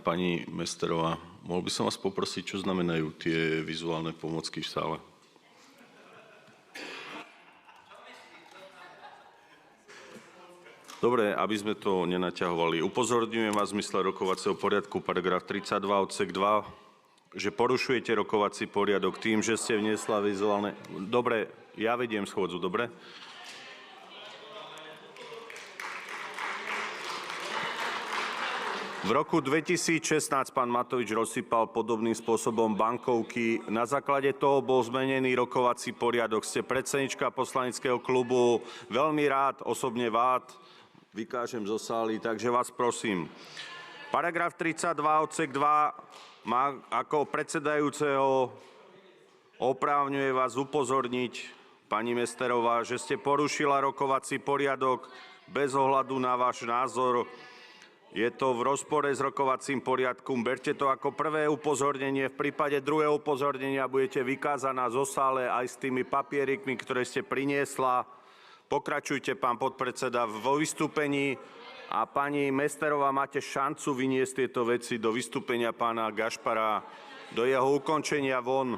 Pani Mesterová, mohol by som vás poprosiť, čo znamenajú tie vizuálne pomôcky v sále? Dobre, aby sme to nenaťahovali. Upozorňujem vás v zmysle rokovacieho poriadku, paragraf 32 odsek 2, že porušujete rokovací poriadok tým, že ste vniesla vizuálne... Dobre, ja vediem schôdzu, dobre? V roku 2016 pán Matovič rozsypal podobným spôsobom bankovky. Na základe toho bol zmenený rokovací poriadok. Ste predsednička poslaneckého klubu. Veľmi rád, osobne vás, vykážem zo sály, takže vás prosím. Paragraf 32 odsek 2 má ako predsedajúceho oprávňuje vás upozorniť, pani Mesterová, že ste porušila rokovací poriadok bez ohľadu na váš názor. Je to v rozpore s rokovacím poriadkom. Berte to ako prvé upozornenie. V prípade druhého upozornenia budete vykázaná zo sále aj s tými papierikmi, ktoré ste priniesla. Pokračujte, pán podpredseda, vo vystúpení. A pani Mesterová, máte šancu vyniesť tieto veci do vystúpenia pána Gašpara, do jeho ukončenia von.